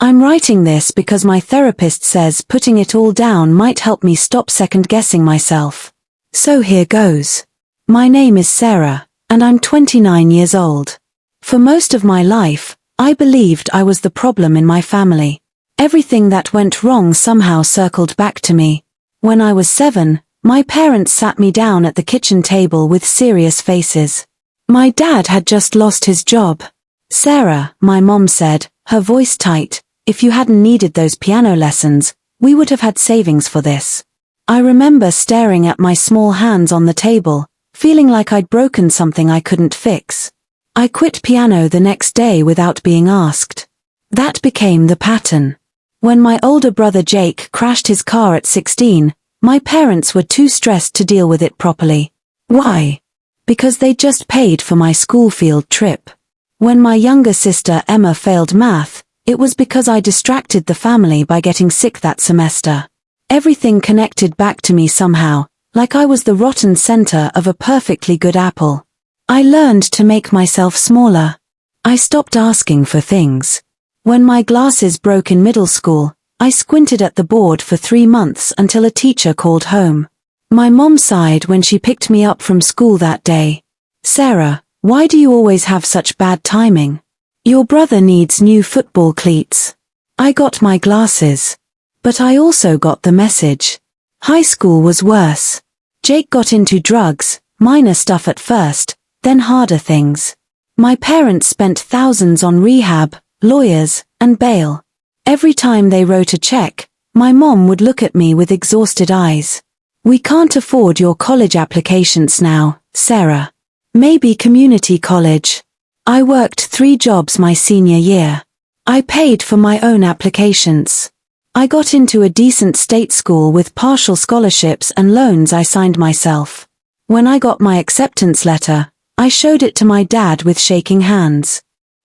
I'm writing this because my therapist says putting it all down might help me stop second-guessing myself. So here goes. My name is Sarah, and I'm 29 years old. For most of my life, I believed I was the problem in my family. Everything that went wrong somehow circled back to me. When I was 7, my parents sat me down at the kitchen table with serious faces. My dad had just lost his job. "Sarah," my mom said, her voice tight, "if you hadn't needed those piano lessons, we would have had savings for this." I remember staring at my small hands on the table, feeling like I'd broken something I couldn't fix. I quit piano the next day without being asked. That became the pattern. When my older brother Jake crashed his car at 16, my parents were too stressed to deal with it properly. Why? Because they'd just paid for my school field trip. When my younger sister Emma failed math, it was because I distracted the family by getting sick that semester. Everything connected back to me somehow, like I was the rotten center of a perfectly good apple. I learned to make myself smaller. I stopped asking for things. When my glasses broke in middle school, I squinted at the board for 3 months until a teacher called home. My mom sighed when she picked me up from school that day. "Sarah, why do you always have such bad timing? Your brother needs new football cleats." I got my glasses. But I also got the message. High school was worse. Jake got into drugs, minor stuff at first, then harder things. My parents spent thousands on rehab, lawyers, and bail. Every time they wrote a check, my mom would look at me with exhausted eyes. "We can't afford your college applications now, Sarah. Maybe community college." I worked 3 jobs my senior year. I paid for my own applications. I got into a decent state school with partial scholarships and loans I signed myself. When I got my acceptance letter, I showed it to my dad with shaking hands.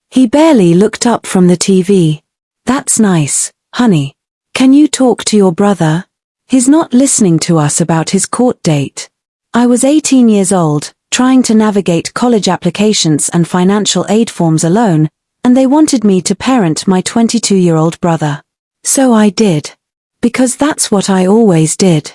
He barely looked up from the TV. "That's nice, honey. Can you talk to your brother? He's not listening to us about his court date." I was 18 years old, trying to navigate college applications and financial aid forms alone, and they wanted me to parent my 22-year-old brother. So I did. Because that's what I always did.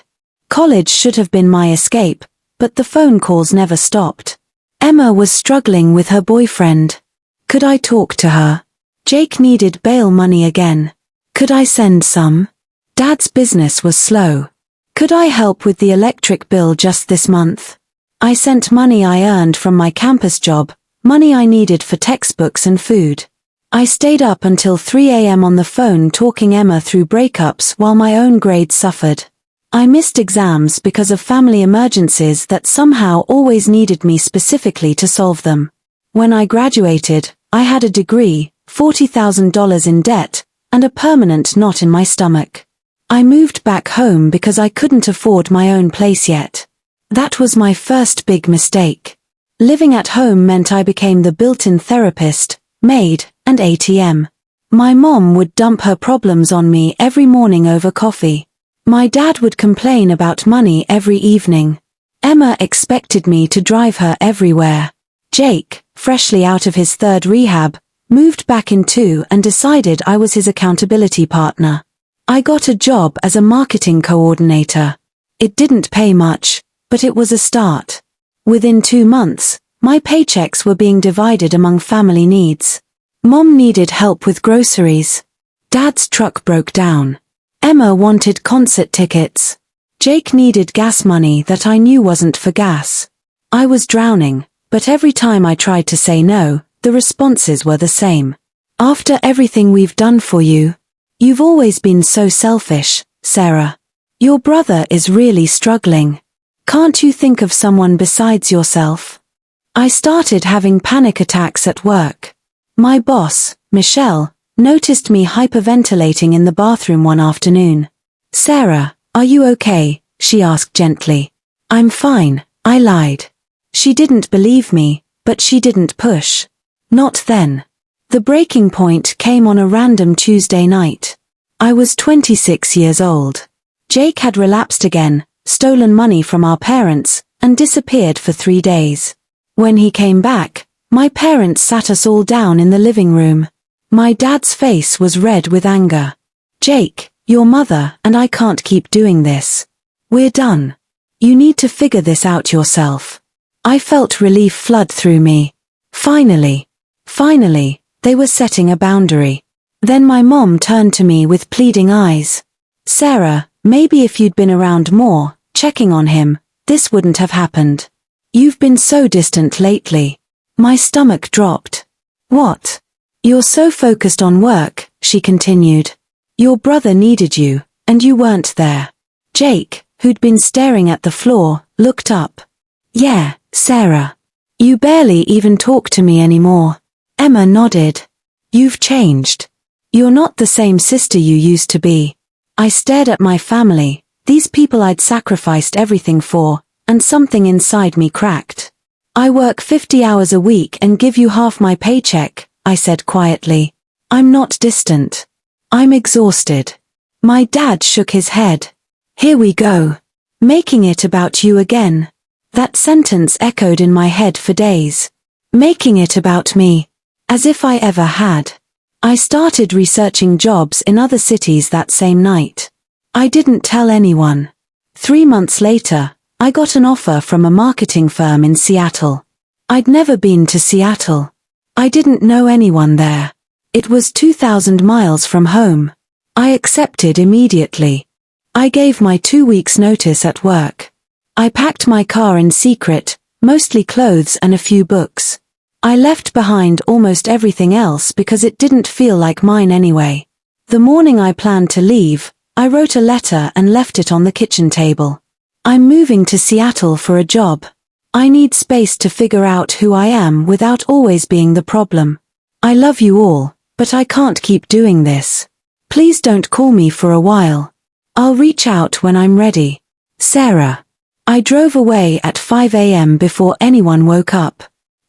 College should have been my escape, but the phone calls never stopped. Emma was struggling with her boyfriend. Could I talk to her? Jake needed bail money again. Could I send some? Dad's business was slow. Could I help with the electric bill just this month? I sent money I earned from my campus job, money I needed for textbooks and food. I stayed up until 3 a.m. on the phone talking Emma through breakups while my own grades suffered. I missed exams because of family emergencies that somehow always needed me specifically to solve them. When I graduated, I had a degree, $40,000 in debt, and a permanent knot in my stomach. I moved back home because I couldn't afford my own place yet. That was my first big mistake. Living at home meant I became the built-in therapist, maid, and ATM. My mom would dump her problems on me every morning over coffee. My dad would complain about money every evening. Emma expected me to drive her everywhere. Jake, freshly out of his 3rd rehab, moved back in too and decided I was his accountability partner. I got a job as a marketing coordinator. It didn't pay much, but it was a start. Within 2 months, my paychecks were being divided among family needs. Mom needed help with groceries. Dad's truck broke down. Emma wanted concert tickets. Jake needed gas money that I knew wasn't for gas. I was drowning, but every time I tried to say no, the responses were the same. "After everything we've done for you, you've always been so selfish, Sarah. Your brother is really struggling. Can't you think of someone besides yourself?" I started having panic attacks at work. My boss, Michelle, noticed me hyperventilating in the bathroom one afternoon. "Sarah, are you okay?" she asked gently. "I'm fine," I lied. She didn't believe me, but she didn't push. Not then. The breaking point came on a random Tuesday night. I was 26 years old. Jake had relapsed again, stolen money from our parents, and disappeared for 3 days. When he came back, my parents sat us all down in the living room. My dad's face was red with anger. Jake, your mother and I can't keep doing this. We're done. You need to figure this out yourself. I felt relief flood through me. Finally, they were setting a boundary. Then my mom turned to me with pleading eyes. Sarah, maybe if you'd been around more, checking on him, this wouldn't have happened. You've been so distant lately. My stomach dropped. What? You're so focused on work, she continued. Your brother needed you, and you weren't there. Jake, who'd been staring at the floor, looked up. Yeah, Sarah. You barely even talk to me anymore. Emma nodded. You've changed. You're not the same sister you used to be. I stared at my family, these people I'd sacrificed everything for, and something inside me cracked. I work 50 hours a week and give you half my paycheck, I said quietly. I'm not distant. I'm exhausted. My dad shook his head. Here we go. Making it about you again. That sentence echoed in my head for days. Making it about me. As if I ever had. I started researching jobs in other cities that same night. I didn't tell anyone. 3 months later, I got an offer from a marketing firm in Seattle. I'd never been to Seattle. I didn't know anyone there. It was 2,000 miles from home. I accepted immediately. I gave my 2 weeks' notice at work. I packed my car in secret, mostly clothes and a few books. I left behind almost everything else because it didn't feel like mine anyway. The morning I planned to leave, I wrote a letter and left it on the kitchen table. I'm moving to Seattle for a job. I need space to figure out who I am without always being the problem. I love you all, but I can't keep doing this. Please don't call me for a while. I'll reach out when I'm ready. Sarah. I drove away at 5 a.m. before anyone woke up.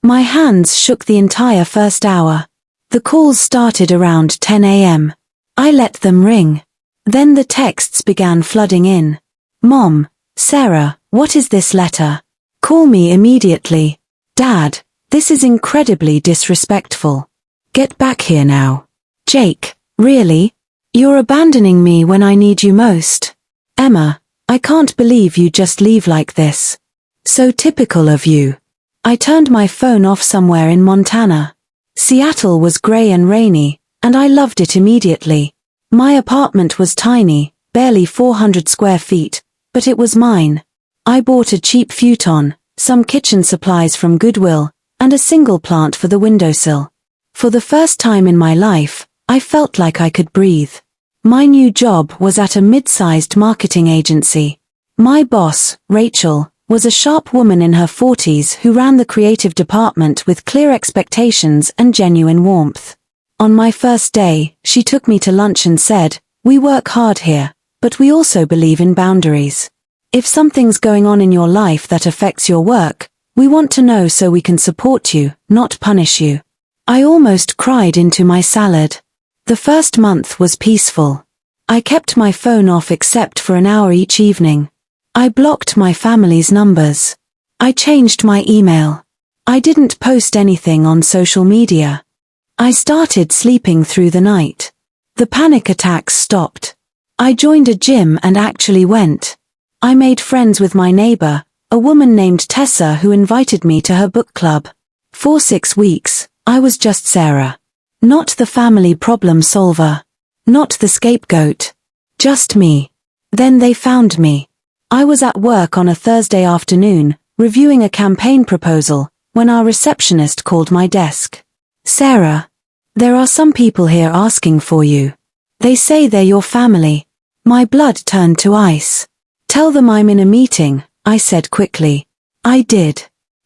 My hands shook the entire first hour. The calls started around 10 a.m. I let them ring. Then the texts began flooding in. Mom, Sarah, what is this letter? Call me immediately. Dad, this is incredibly disrespectful. Get back here now. Jake, really? You're abandoning me when I need you most. Emma, I can't believe you just leave like this. So typical of you. I turned my phone off somewhere in Montana. Seattle was gray and rainy, and I loved it immediately. My apartment was tiny, barely 400 square feet, but it was mine. I bought a cheap futon, some kitchen supplies from Goodwill, and a single plant for the windowsill. For the first time in my life, I felt like I could breathe. My new job was at a mid-sized marketing agency. My boss, Rachel, was a sharp woman in her 40s who ran the creative department with clear expectations and genuine warmth. On my first day, she took me to lunch and said, "We work hard here, but we also believe in boundaries. If something's going on in your life that affects your work, we want to know so we can support you, not punish you." I almost cried into my salad. The first month was peaceful. I kept my phone off except for an hour each evening. I blocked my family's numbers. I changed my email. I didn't post anything on social media. I started sleeping through the night. The panic attacks stopped. I joined a gym and actually went. I made friends with my neighbor, a woman named Tessa who invited me to her book club. For 6 weeks, I was just Sarah. Not the family problem solver. Not the scapegoat. Just me. Then they found me. I was at work on a Thursday afternoon, reviewing a campaign proposal, when our receptionist called my desk. "Sarah, there are some people here asking for you. They say they're your family." My blood turned to ice. "Tell them I'm in a meeting," I said quickly. I did.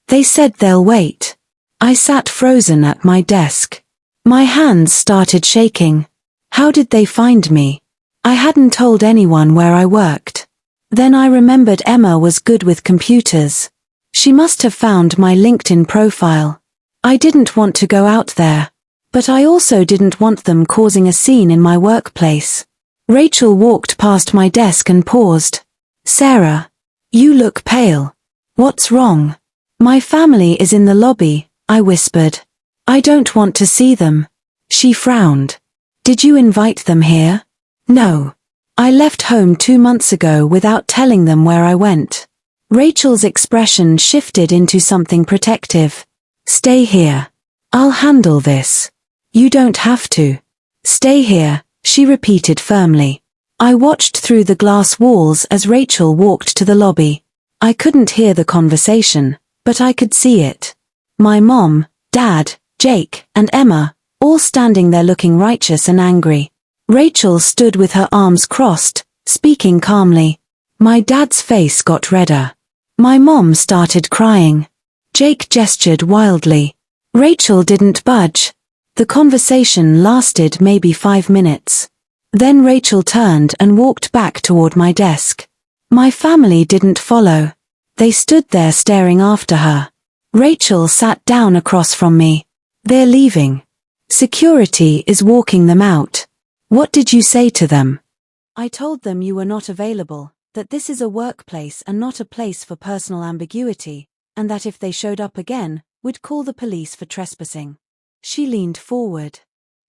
They said they'll wait. I sat frozen at my desk. My hands started shaking. How did they find me? I hadn't told anyone where I worked. Then I remembered Emma was good with computers. She must have found my LinkedIn profile. I didn't want to go out there. But I also didn't want them causing a scene in my workplace. Rachel walked past my desk and paused. "Sarah, you look pale. What's wrong?" "My family is in the lobby," I whispered. "I don't want to see them." She frowned. Did you invite them here? No. I left home 2 months ago without telling them where I went. Rachel's expression shifted into something protective. Stay here. I'll handle this. You don't have to. Stay here, she repeated firmly. I watched through the glass walls as Rachel walked to the lobby. I couldn't hear the conversation, but I could see it. My mom, Dad, Jake, and Emma, all standing there looking righteous and angry. Rachel stood with her arms crossed, speaking calmly. My dad's face got redder. My mom started crying. Jake gestured wildly. Rachel didn't budge. The conversation lasted maybe 5 minutes. Then Rachel turned and walked back toward my desk. My family didn't follow. They stood there staring after her. Rachel sat down across from me. They're leaving. Security is walking them out. What did you say to them? I told them you were not available, that this is a workplace and not a place for personal ambiguity, and that if they showed up again, we'd call the police for trespassing. She leaned forward.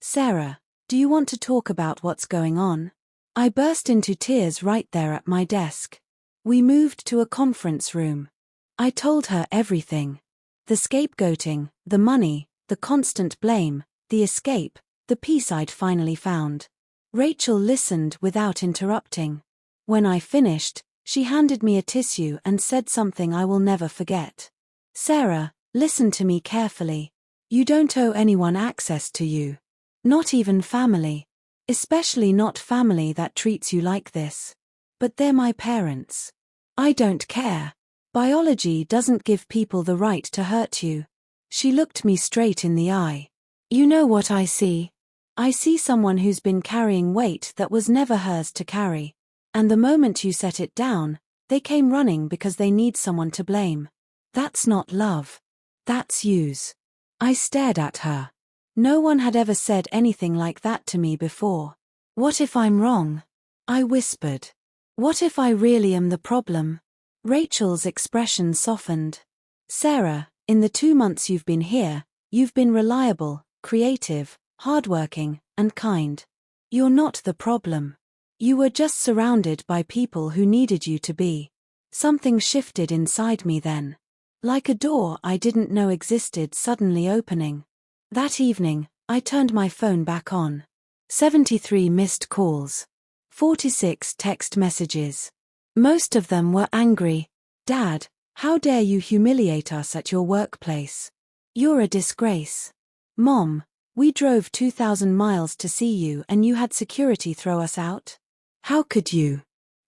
Sarah, do you want to talk about what's going on? I burst into tears right there at my desk. We moved to a conference room. I told her everything. The scapegoating, the money, the constant blame, the escape, the peace I'd finally found. Rachel listened without interrupting. When I finished, she handed me a tissue and said something I will never forget. Sarah, listen to me carefully. You don't owe anyone access to you. Not even family. Especially not family that treats you like this. But they're my parents. I don't care. Biology doesn't give people the right to hurt you. She looked me straight in the eye. You know what I see? I see someone who's been carrying weight that was never hers to carry. And the moment you set it down, they came running because they need someone to blame. That's not love. That's use. I stared at her. No one had ever said anything like that to me before. What if I'm wrong? I whispered. What if I really am the problem? Rachel's expression softened. Sarah, in the 2 months you've been here, you've been reliable, creative, hardworking, and kind. You're not the problem. You were just surrounded by people who needed you to be. Something shifted inside me then. Like a door I didn't know existed suddenly opening. That evening, I turned my phone back on. 73 missed calls. 46 text messages. Most of them were angry. Dad, how dare you humiliate us at your workplace? You're a disgrace. Mom, we drove 2,000 miles to see you and you had security throw us out? How could you?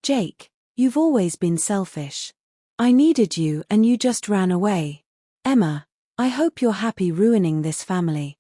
Jake, you've always been selfish. I needed you and you just ran away. Emma, I hope you're happy ruining this family.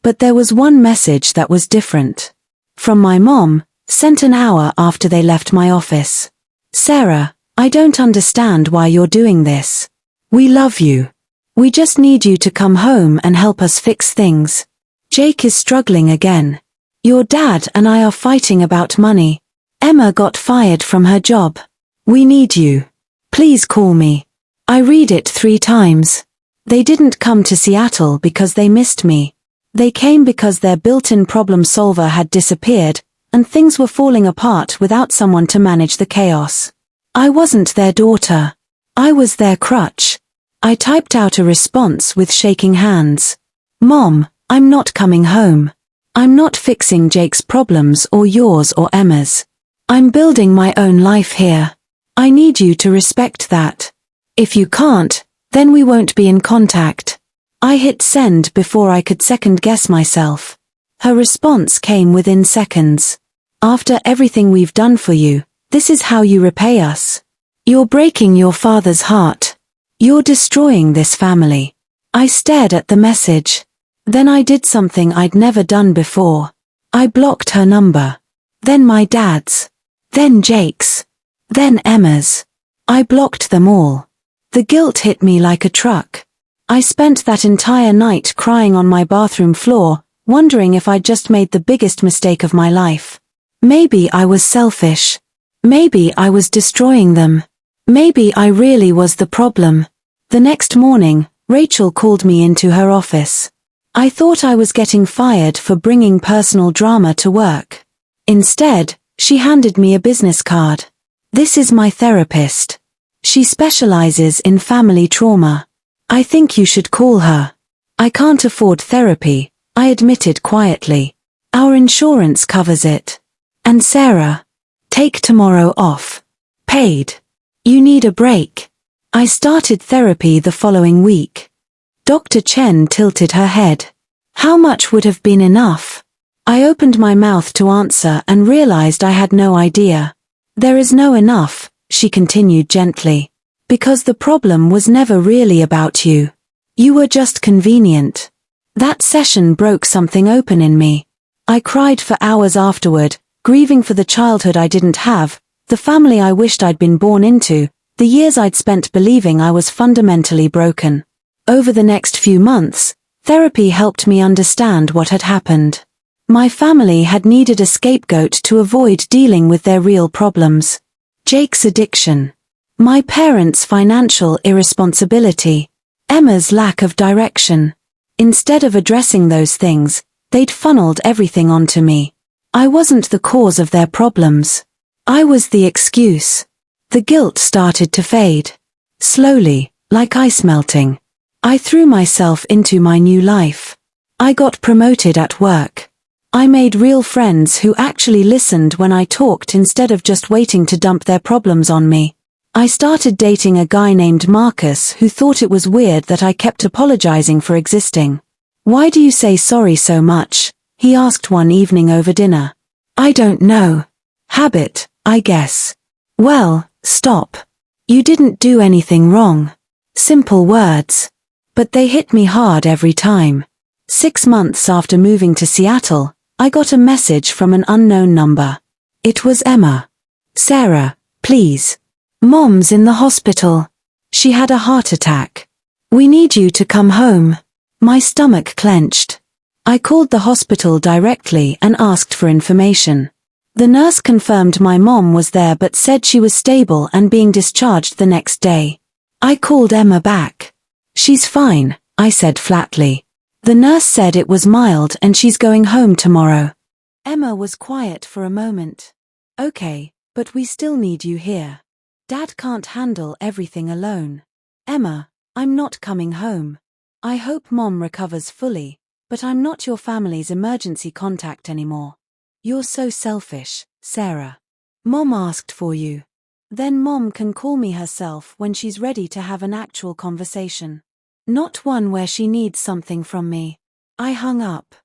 But there was one message that was different. From my mom, sent an hour after they left my office. Sarah, I don't understand why you're doing this. We love you. We just need you to come home and help us fix things. Jake is struggling again. Your dad and I are fighting about money. Emma got fired from her job. We need you. Please call me. I read it 3 times. They didn't come to Seattle because they missed me. They came because their built-in problem solver had disappeared, and things were falling apart without someone to manage the chaos. I wasn't their daughter. I was their crutch. I typed out a response with shaking hands. Mom, I'm not coming home. I'm not fixing Jake's problems or yours or Emma's. I'm building my own life here. I need you to respect that. If you can't, then we won't be in contact. I hit send before I could second-guess myself. Her response came within seconds. After everything we've done for you, this is how you repay us. You're breaking your father's heart. You're destroying this family. I stared at the message. Then I did something I'd never done before. I blocked her number. Then my dad's. Then Jake's. Then Emma's. I blocked them all. The guilt hit me like a truck. I spent that entire night crying on my bathroom floor, wondering if I'd just made the biggest mistake of my life. Maybe I was selfish. Maybe I was destroying them. Maybe I really was the problem. The next morning, Rachel called me into her office. I thought I was getting fired for bringing personal drama to work. Instead, she handed me a business card. This is my therapist. She specializes in family trauma. I think you should call her. I can't afford therapy, I admitted quietly. Our insurance covers it. And Sarah? Take tomorrow off. Paid. You need a break. I started therapy the following week. Dr. Chen tilted her head. How much would have been enough? I opened my mouth to answer and realized I had no idea. There is no enough, she continued gently. Because the problem was never really about you. You were just convenient. That session broke something open in me. I cried for hours afterward, grieving for the childhood I didn't have, the family I wished I'd been born into, the years I'd spent believing I was fundamentally broken. Over the next few months, therapy helped me understand what had happened. My family had needed a scapegoat to avoid dealing with their real problems. Jake's addiction. My parents' financial irresponsibility. Emma's lack of direction. Instead of addressing those things, they'd funneled everything onto me. I wasn't the cause of their problems. I was the excuse. The guilt started to fade. Slowly, like ice melting. I threw myself into my new life. I got promoted at work. I made real friends who actually listened when I talked instead of just waiting to dump their problems on me. I started dating a guy named Marcus who thought it was weird that I kept apologizing for existing. Why do you say sorry so much? He asked one evening over dinner. I don't know. Habit, I guess. Well, stop. You didn't do anything wrong. Simple words. But they hit me hard every time. 6 months after moving to Seattle, I got a message from an unknown number. It was Emma. Sarah, please. Mom's in the hospital. She had a heart attack. We need you to come home. My stomach clenched. I called the hospital directly and asked for information. The nurse confirmed my mom was there but said she was stable and being discharged the next day. I called Emma back. She's fine, I said flatly. The nurse said it was mild and she's going home tomorrow. Emma was quiet for a moment. Okay, but we still need you here. Dad can't handle everything alone. Emma, I'm not coming home. I hope Mom recovers fully, but I'm not your family's emergency contact anymore. You're so selfish, Sarah. Mom asked for you. Then Mom can call me herself when she's ready to have an actual conversation. Not one where she needs something from me. I hung up.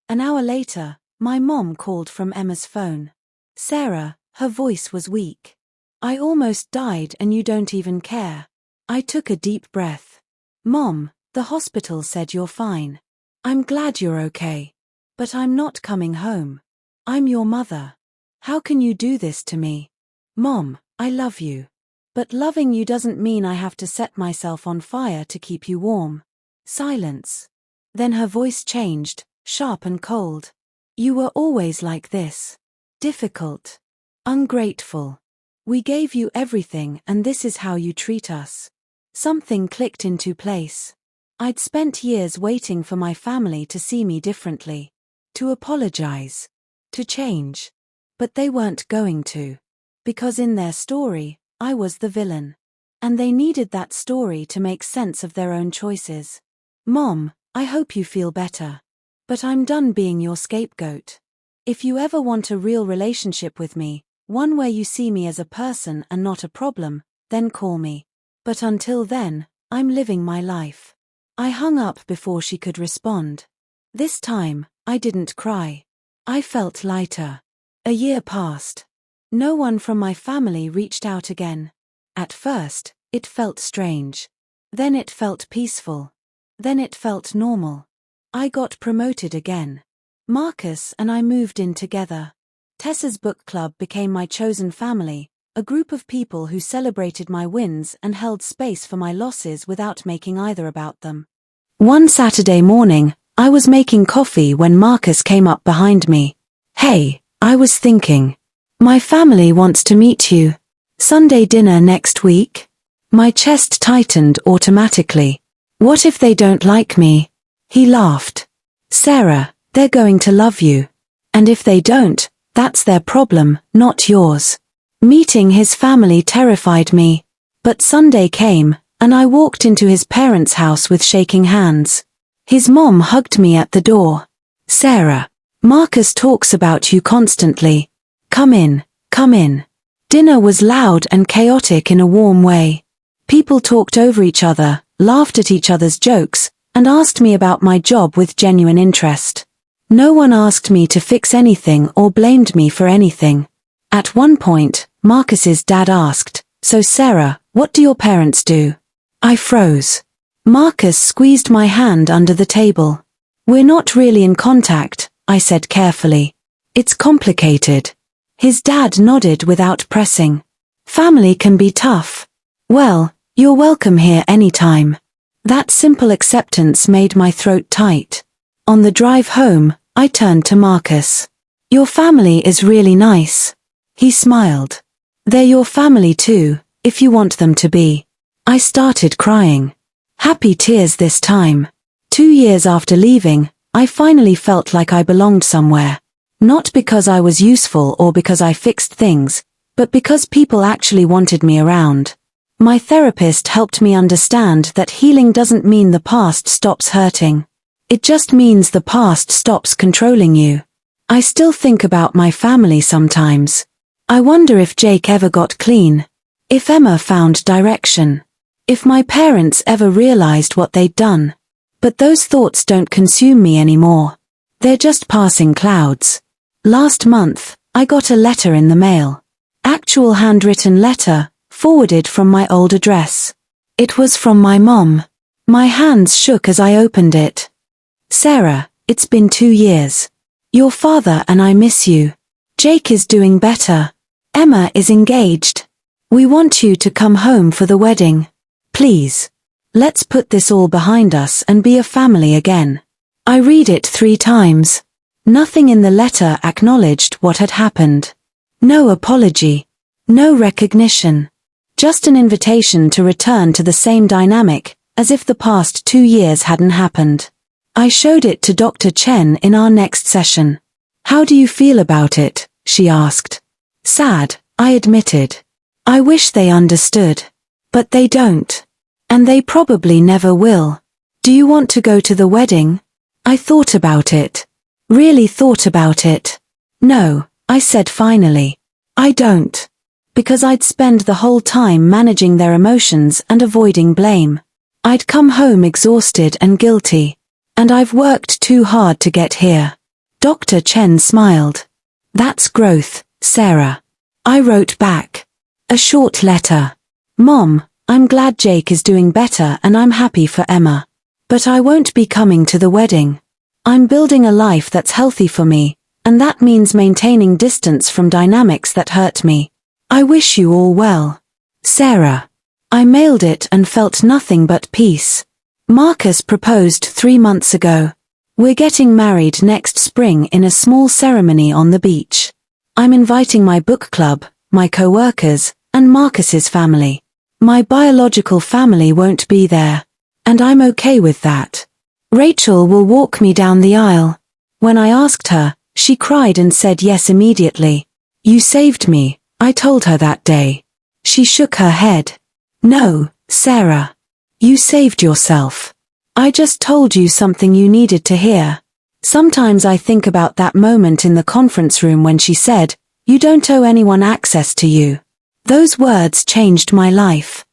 An hour later, my mom called from Emma's phone. Sarah, her voice was weak. I almost died and you don't even care. I took a deep breath. Mom, the hospital said you're fine. I'm glad you're okay. But I'm not coming home. I'm your mother. How can you do this to me? Mom, I love you. But loving you doesn't mean I have to set myself on fire to keep you warm. Silence. Then her voice changed, sharp and cold. You were always like this. Difficult. Ungrateful. We gave you everything and this is how you treat us. Something clicked into place. I'd spent years waiting for my family to see me differently. To apologize. To change. But they weren't going to. Because in their story, I was the villain. And they needed that story to make sense of their own choices. Mom, I hope you feel better. But I'm done being your scapegoat. If you ever want a real relationship with me, one where you see me as a person and not a problem, then call me. But until then, I'm living my life. I hung up before she could respond. This time, I didn't cry. I felt lighter. A year passed. No one from my family reached out again. At first, it felt strange. Then it felt peaceful. Then it felt normal. I got promoted again. Marcus and I moved in together. Tessa's book club became my chosen family, a group of people who celebrated my wins and held space for my losses without making either about them. One Saturday morning, I was making coffee when Marcus came up behind me. Hey, I was thinking. My family wants to meet you. Sunday dinner next week? My chest tightened automatically. What if they don't like me? He laughed. Sarah, they're going to love you. And if they don't, that's their problem, not yours. Meeting his family terrified me. But Sunday came, and I walked into his parents' house with shaking hands. His mom hugged me at the door. Sarah, Marcus talks about you constantly. Come in, come in. Dinner was loud and chaotic in a warm way. People talked over each other, laughed at each other's jokes, and asked me about my job with genuine interest. No one asked me to fix anything or blamed me for anything. At one point, Marcus's dad asked, "So Sarah, what do your parents do?" I froze. Marcus squeezed my hand under the table. "We're not really in contact," I said carefully. "It's complicated." His dad nodded without pressing. "Family can be tough." "Well, you're welcome here anytime." That simple acceptance made my throat tight. On the drive home, I turned to Marcus. "Your family is really nice." He smiled. "They're your family too, if you want them to be." I started crying. Happy tears this time. 2 years after leaving, I finally felt like I belonged somewhere. Not because I was useful or because I fixed things, but because people actually wanted me around. My therapist helped me understand that healing doesn't mean the past stops hurting. It just means the past stops controlling you. I still think about my family sometimes. I wonder if Jake ever got clean. If Emma found direction. If my parents ever realized what they'd done. But those thoughts don't consume me anymore. They're just passing clouds. Last month, I got a letter in the mail. Actual handwritten letter, forwarded from my old address. It was from my mom. My hands shook as I opened it. "Sarah, it's been 2 years. Your father and I miss you. Jake is doing better. Emma is engaged. We want you to come home for the wedding. Please. Let's put this all behind us and be a family again." I read it 3 times. Nothing in the letter acknowledged what had happened. No apology. No recognition. Just an invitation to return to the same dynamic, as if the past 2 years hadn't happened. I showed it to Dr. Chen in our next session. "How do you feel about it?" she asked. "Sad," I admitted. "I wish they understood. But they don't. And they probably never will. Do you want to go to the wedding?" I thought about it. Really thought about it. "No," I said finally. "I don't." Because I'd spend the whole time managing their emotions and avoiding blame. I'd come home exhausted and guilty. And I've worked too hard to get here. Dr. Chen smiled. "That's growth, Sarah." I wrote back. A short letter. "Mom, I'm glad Jake is doing better and I'm happy for Emma. But I won't be coming to the wedding. I'm building a life that's healthy for me, and that means maintaining distance from dynamics that hurt me. I wish you all well. Sarah." I mailed it and felt nothing but peace. Marcus proposed 3 months ago. We're getting married next spring in a small ceremony on the beach. I'm inviting my book club, my co-workers, and Marcus's family. My biological family won't be there. And I'm okay with that. Rachel will walk me down the aisle. When I asked her, she cried and said yes immediately. "You saved me," I told her that day. She shook her head. "No, Sarah. You saved yourself. I just told you something you needed to hear." Sometimes I think about that moment in the conference room when she said, "You don't owe anyone access to you." Those words changed my life.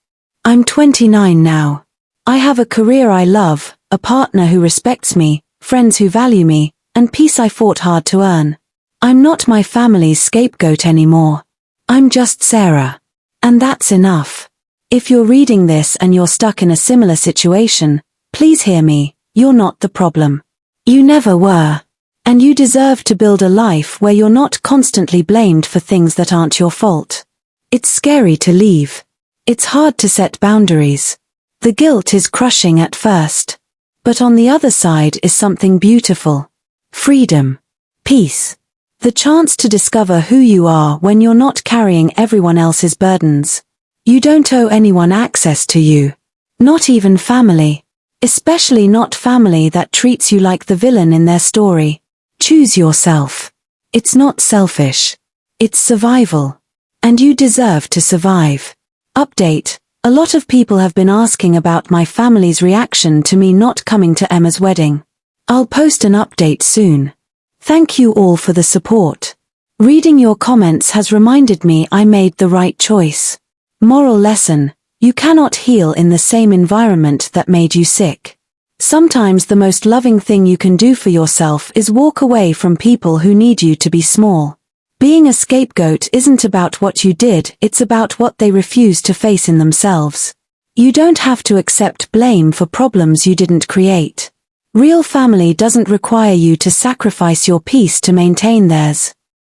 I'm 29 now. I have a career I love, a partner who respects me, friends who value me, and peace I fought hard to earn. I'm not my family's scapegoat anymore. I'm just Sarah. And that's enough. If you're reading this and you're stuck in a similar situation, please hear me, you're not the problem. You never were. And you deserve to build a life where you're not constantly blamed for things that aren't your fault. It's scary to leave. It's hard to set boundaries. The guilt is crushing at first. But on the other side is something beautiful. Freedom. Peace. The chance to discover who you are when you're not carrying everyone else's burdens. You don't owe anyone access to you. Not even family. Especially not family that treats you like the villain in their story. Choose yourself. It's not selfish. It's survival. And you deserve to survive. Update. A lot of people have been asking about my family's reaction to me not coming to Emma's wedding. I'll post an update soon. Thank you all for the support. Reading your comments has reminded me I made the right choice. Moral lesson: you cannot heal in the same environment that made you sick. Sometimes the most loving thing you can do for yourself is walk away from people who need you to be small. Being a scapegoat isn't about what you did, it's about what they refuse to face in themselves. You don't have to accept blame for problems you didn't create. Real family doesn't require you to sacrifice your peace to maintain theirs.